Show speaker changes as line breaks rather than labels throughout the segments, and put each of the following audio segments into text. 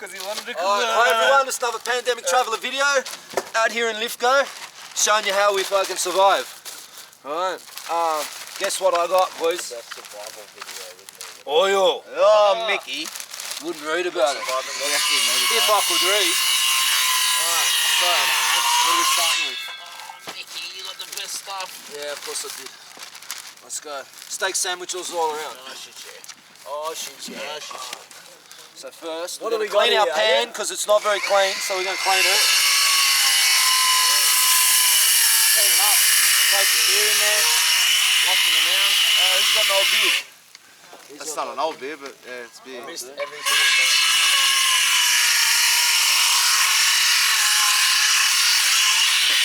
because he wanted to.
Hi everyone, it's another Pandemic Traveller video out here in Lithgow, showing you how we fucking survive. Alright, guess what I got, boys?
Best survival video with me.
Oil.
Oh, Mickey.
Wouldn't read about it. If I could read. Alright, so, what are we starting with?
Mickey, you got the best stuff.
Yeah, of course I did. Let's go. Steak sandwiches all around.
Oh shit, yeah. Oh shit, yeah. Oh shit, yeah.
So first,
What
we're
do we
going to clean
got
our
here,
pan because it's not very clean, so we're going to clean it.
Clean it up. Throw some beer in there. Wash it around.
Who's got an old beer?
That's not an old beer, but yeah, it's beer.
I missed every single thing.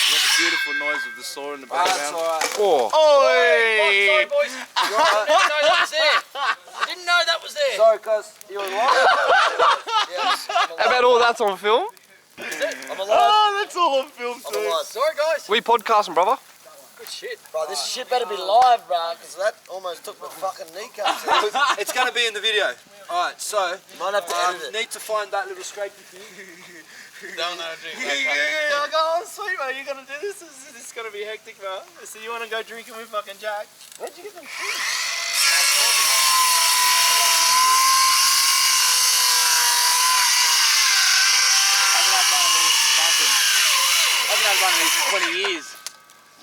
You have the beautiful noise of the saw in the
That's
background.
alright.
Oh.
Sorry, boys. I didn't know that was there. I didn't know that was there.
Sorry, cuz. You're alive?
Yes,
How about all that's on film?
I'm alive.
Oh, that's all on film
I'm
too.
alive.
Sorry, guys.
We podcasting, brother.
Good shit.
Bro, this shit better be live, bro, because that almost took my fucking kneecaps out.
It's going to be in the video. Alright, so,
Might have to edit it.
need to find that little scrapey thing.
Don't know, drink.
I go, oh, sweet, man. You're going to do this? This is going to be hectic, man. So you want to go drinking with fucking Jack? Where'd you get them shoes?
I haven't had one of these in 20 years.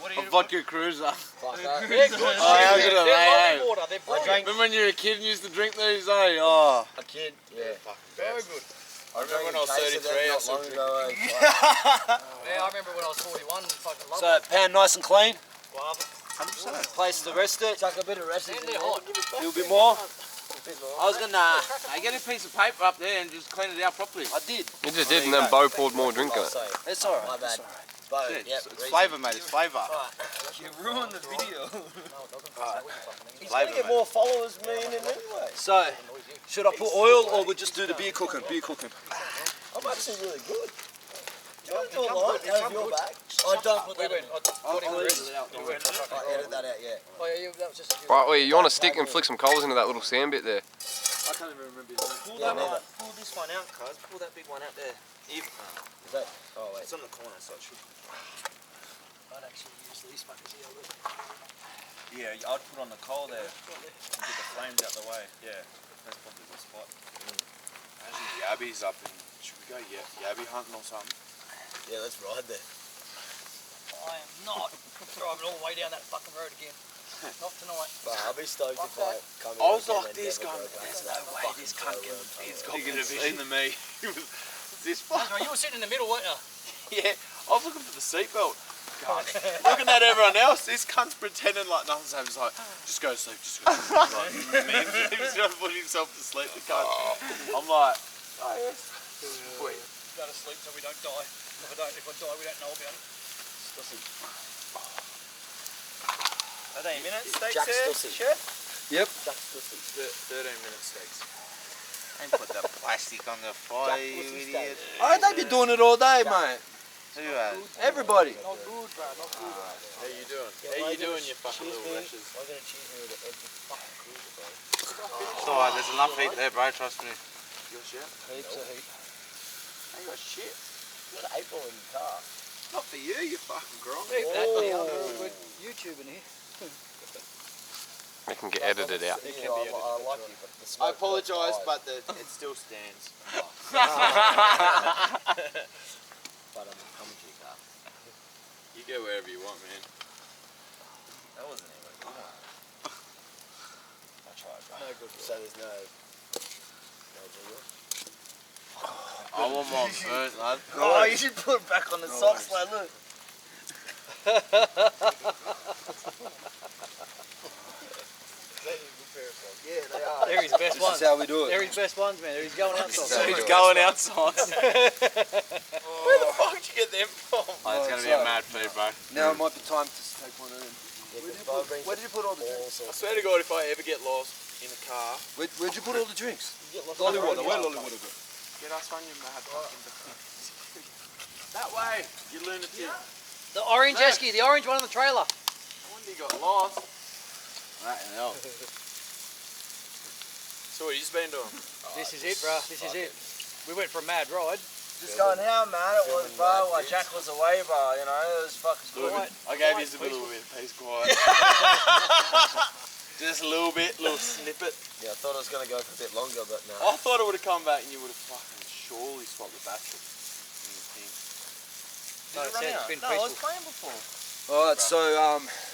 What
A vodka cruiser.
Fuck that.
They're good.
Oh, how good are they,
They're
eh?
water. They're
I drank
Remember when you were a kid and used to drink these, eh? Oh.
a kid. Yeah.
very good.
I remember
when I was 33,
not long ago.
Yeah, I remember when I was 41 and fucking loved
So, pan nice and clean.
Guava.
100%.
Place to rest it.
Chuck a bit of rest in
And
there.
they're hot.
A little bit more.
I was gonna get a piece of paper up there and just clean it out properly.
I did.
You just did, and then Bo poured more drink in it.
Sorry.
It's alright.
My bad.
It's alright.
Bo,
Yeah,
yep,
it's flavour, mate. It's flavour.
You ruined the video.
He's gonna get more followers than me in him anyway.
So, should I put oil or we just do the beer cooking? Beer cooking.
I'm actually really good. Do you want to do a line out of your bag? I don't put that in.
I'll edit it out.
I edit that out, yeah.
Oh, yeah, that was just a
Right, wait, you want to stick and flick some coals into that little sand bit there?
I can't even remember his name.
Pull that one.
Pull this one out, cuz. Pull that big one out there.
Is that? Oh wait.
It's on the corner, so it should.
I'd actually use these fuckers here. Look.
Yeah, I'd put on the coal there and get the flames out the way. Yeah, that's probably the spot.
Imagine Yabby's up in. Should we go Yabby hunting or something?
Yeah, let's ride there.
I am not driving all the way down that fucking road again. Not tonight.
But I'll be stoked if I come in.
I was
again
like
and
this,
never
going,
go back
there's
to
no
that
way
fucking
this cunt
road
can.
where
He's
I'm
got
going.
bigger vision than me. This fuck.
No, you were sitting in the middle, weren't you?
Yeah, I was looking for the seatbelt. Looking at everyone else, this cunt's pretending like nothing's happening. He's like, just go to sleep, just go to sleep. Like, he's trying to put himself to sleep, the cunt. I'm like, oh yes. Sweet.
Go to sleep so we don't die. If I die, we don't know about it. 13 minutes, steaks
Jack
here,
Stussy.
chef.
Yep.
Jack Stussy.
13-minute steaks. Ain't put the plastic on the fire, you idiot.
Oh, they be doing it all day, mate.
Who has?
Everybody.
Not good, bro, not good.
How you doing? How you doing, you fucking little wretches?
I'm gonna cheese me with the edge of the fucking cruiser, bro.
It's alright, there's enough heat there, bro, trust me. Your shit?
Heaps of heat.
Hey, you got shit.
You got April in your car.
Not for you, you fucking girl.
Leave that now, we're YouTubing here.
It can get edited out.
Yeah, I like you, but the
I
smoke
apologise,
goes
but it still stands.
But I'm coming to your car.
You go wherever you want, man.
That wasn't even a good one. I tried, bro.
No good.
So there's no deal.
I want mine burnt, lad.
Oh, you should put it back on the socks, lad. Look.
Yeah, they are.
They're his best
This
ones.
is how we do
They're
it.
his best ones, man. He's going outside.
So he's going outside. Where the fuck did you get them from? Oh, it's going to be a mad feed, bro.
Now it might be time to take one of them.
Where
Where did you put all the drinks?
I swear to God, if I ever get lost in a car,
Where'd you put all the drinks?
Lolly
Lolly water. Where lolly water go?
get us on your mad fucking That way, you lunatic.
The orange esky, the orange one on the trailer.
I wonder you got lost. Right, hell. So what you just been doing?
This is it, bro. This is it.
We went for a mad ride.
Just going how mad it was, bro. Like Jack was away, bro. You know, it was fucking good.
I gave you a little bit of peace, quiet. Just a little bit, little snippet.
Yeah, I thought it was gonna go for a bit longer, but no.
I thought it would have come back and you would have fucking surely swapped the battery in the thing.
No, it said it's been
No, I was
peaceful.
playing before.
Alright, so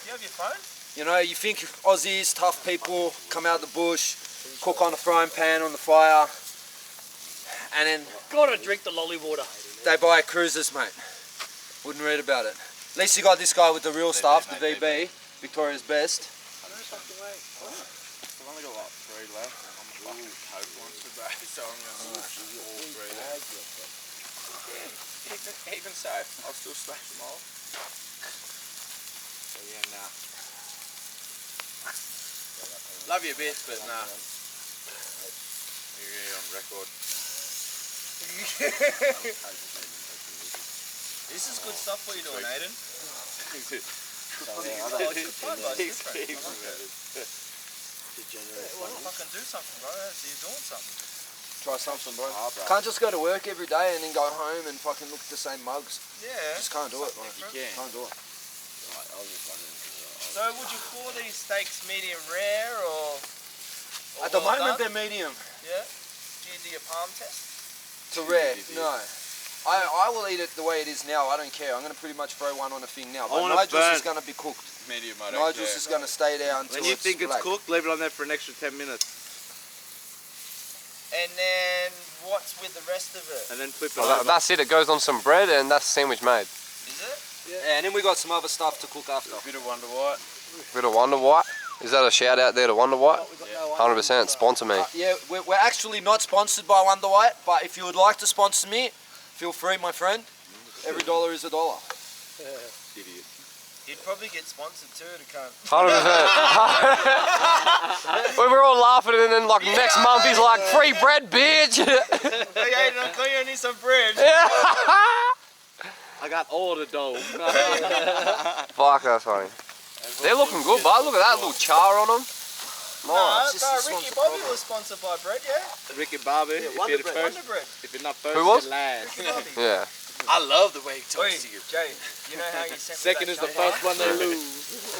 You have your phone?
you know, you think Aussies, tough people, come out of the bush, cook on a frying pan on the fire, and then
Gotta drink the lolly water.
they buy cruisers, mate. Wouldn't read about it. At least you got this guy with the real stuff, the VB, Victoria's best.
I've only got like 3 left. I'm fucking coke once today, so I'm gonna smash all 3 there. Even so, I'll still smash them all. So yeah, nah. Love you a bit, but nah. You're on record.
This is good stuff what you're doing, Aiden. Fucking do something, bro. You're doing something.
Try something, bro. Can't just go to work every day and then go home and fucking look at the same mugs.
Yeah.
Just can't do it, mate. Can't do it.
So would you call these steaks medium rare or
At the
well
moment,
done?
they're medium.
Yeah. Do you do your palm test?
To rare, no. I will eat it the way it is now. I don't care. I'm going to pretty much throw one on a thing now. But
wanna
Nigel's
burn.
is going to be cooked.
Medium, I don't
Nigel's
care.
is going to stay there until
When you
it's
think it's
black.
cooked, leave it on there for an extra 10 minutes.
And then what's with the rest of it?
And then flip it
Well,
over.
that's it. It goes on some bread and that's the sandwich made.
Is it?
Yeah, and then we got some other stuff to cook after.
Bit of Wonder White.
Bit of Wonder White. Is that a shout out there to Wonder White? 100%. Sponsor me.
Yeah, we're actually not sponsored by Wonder White, but if you would like to sponsor me, feel free, my friend. Every dollar is a dollar.
Idiot.
You'd probably get sponsored too to come.
100%. We were all laughing and then like next month he's like, free bread, bitch.
Hey Aiden, I'm calling you, I need some bread.
I got all the dough.
Fuck, that's funny. They're looking good, bud. Look at that little char on them.
Nah,
Nice.
Ricky Bobby was sponsored by bread, yeah?
Ricky Bobby, if you're the first,
Wonder bread.
if you're not first,
Who was?
you're last.
Ricky Bobby.
Yeah.
I love the way he
Oi,
talks to you.
Jay, you know how you sent me
Second
that
is the
jumper?
first one they lose.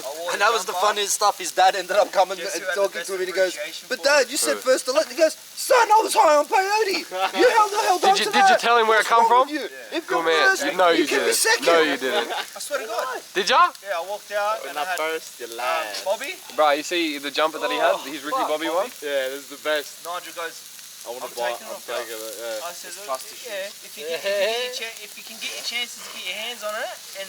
I wore
And that was the
jumper.
funniest stuff. His dad ended up coming
Guess
and
who had the
talking
best
to him and he goes,
appreciation
but
for
Dad, you said first to let. He goes, son, I was high on peyote. You held the hell
Did you tell him where it come from?
You? If
Good
you're
man.
first,
You know you
can be
did it.
second.
No, you didn't.
I swear to God.
Did ya?
Yeah, I walked out
If
and
you're
I
not
had
first, you're last.
Bobby.
Bro, you see the jumper that he had? His Ricky
fuck,
Bobby one?
Yeah, this is the best.
Nigel goes,
I want
I'm
to buy.
taking it
I'm
off, bro.
taking it. Yeah.
I said,
It's trust
yeah, if you can get your chances to get your hands on it and